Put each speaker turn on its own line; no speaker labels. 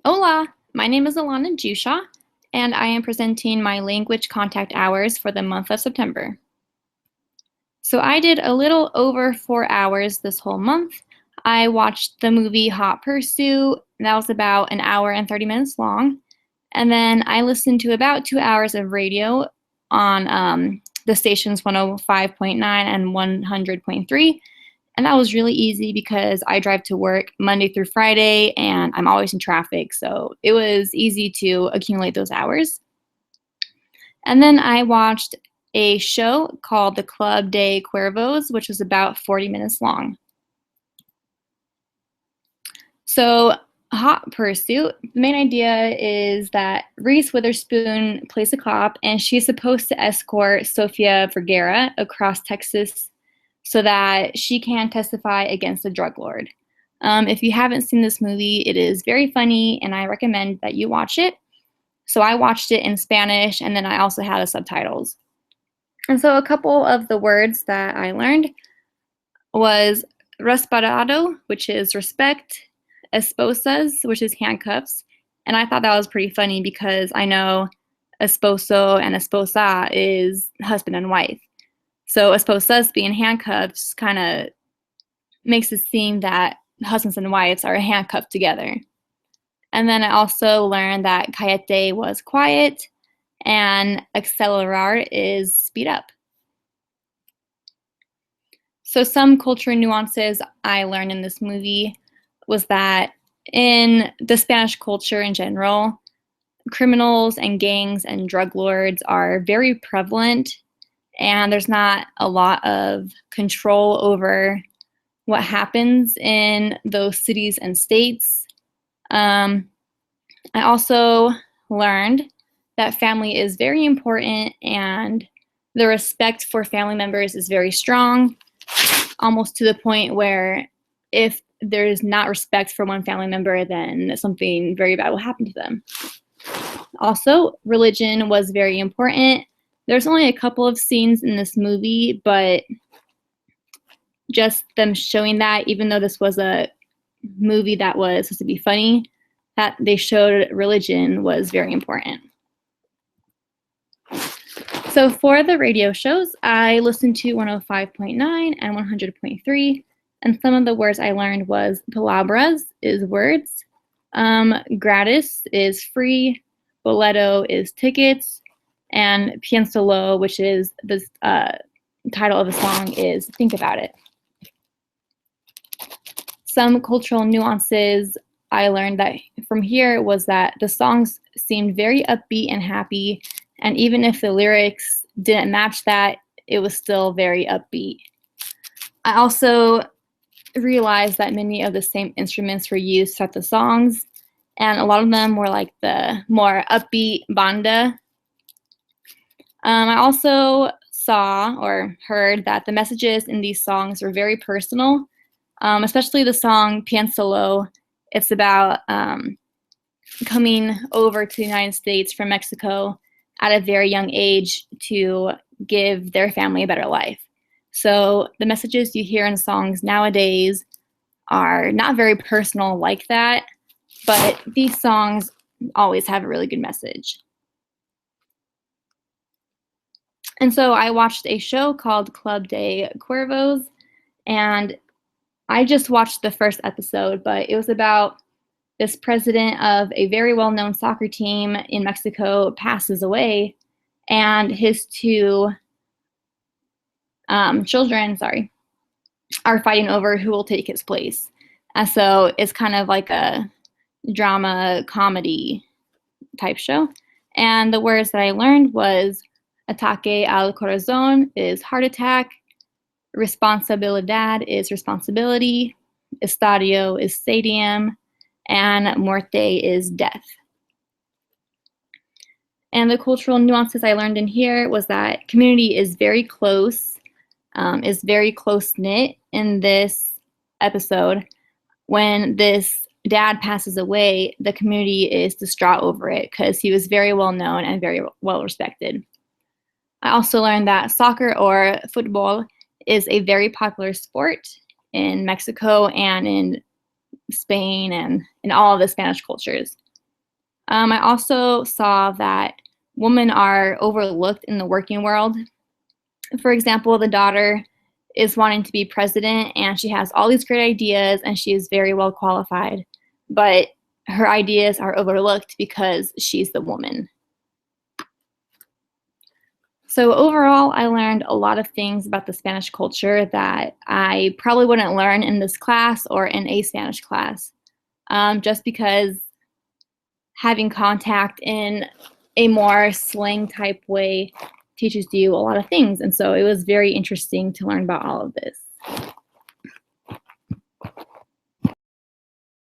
Hola, my name is Alana Jusha, and I am presenting my language contact hours for the month of September. So I did a little over 4 hours this whole month. I watched the movie Hot Pursuit, that was about an hour and 30 minutes long. And then I listened to about 2 hours of radio on the stations 105.9 and 100.3. And that was really easy because I drive to work Monday through Friday and I'm always in traffic. So it was easy to accumulate those hours. And then I watched a show called The Club de Cuervos, which was about 40 minutes long. So, Hot Pursuit, the main idea is that Reese Witherspoon plays a cop and she's supposed to escort Sofia Vergara across Texas so that she can testify against the drug lord. If you haven't seen this movie, it is very funny and I recommend that you watch it. So I watched it in Spanish and then I also had the subtitles. And so a couple of the words that I learned was respaldado, which is respect, esposas, which is handcuffs. And I thought that was pretty funny because I know esposo and esposa is husband and wife. So esposas being handcuffs kind of makes it seem that husbands and wives are handcuffed together. And then I also learned that cállate was quiet and acelerar is speed up. So some cultural nuances I learned in this movie was that in the Spanish culture in general, criminals and gangs and drug lords are very prevalent, and there's not a lot of control over what happens in those cities and states. I also learned that family is very important and the respect for family members is very strong, almost to the point where if there's not respect for one family member, then something very bad will happen to them. Also, religion was very important. There's only a couple of scenes in this movie, but just them showing that, even though this was a movie that was supposed to be funny, that they showed religion was very important. So for the radio shows, I listened to 105.9 and 100.3, and some of the words I learned was palabras is words, gratis is free, boleto is tickets, and piénsalo, which is the title of the song, is think about it. Some cultural nuances I learned that from here was that the songs seemed very upbeat and happy, and even if the lyrics didn't match that, it was still very upbeat. I also realized that many of the same instruments were used throughout the songs, and a lot of them were like the more upbeat banda. I also saw or heard that the messages in these songs were very personal, especially the song Piénsalo. It's about coming over to the United States from Mexico at a very young age to give their family a better life. So the messages you hear in songs nowadays are not very personal like that, but these songs always have a really good message. And so I watched a show called Club de Cuervos, and I just watched the first episode, but it was about this president of a very well-known soccer team in Mexico passes away, and his two children, are fighting over who will take his place. And so it's kind of like a drama comedy type show. And the words that I learned was ataque al corazón is heart attack, responsabilidad is responsibility, estadio is stadium, and muerte is death. And the cultural nuances I learned in here was that community is very close, is very close-knit in this episode. When this dad passes away, the community is distraught over it because he was very well known and very well respected. I also learned that soccer or football is a very popular sport in Mexico and in Spain and in all of the Spanish cultures. I also saw that women are overlooked in the working world. For example, the daughter is wanting to be president and she has all these great ideas and she is very well qualified, but her ideas are overlooked because she's the woman. So overall, I learned a lot of things about the Spanish culture that I probably wouldn't learn in this class or in a Spanish class, just because having contact in a more slang type way teaches you a lot of things. And so it was very interesting to learn about all of this.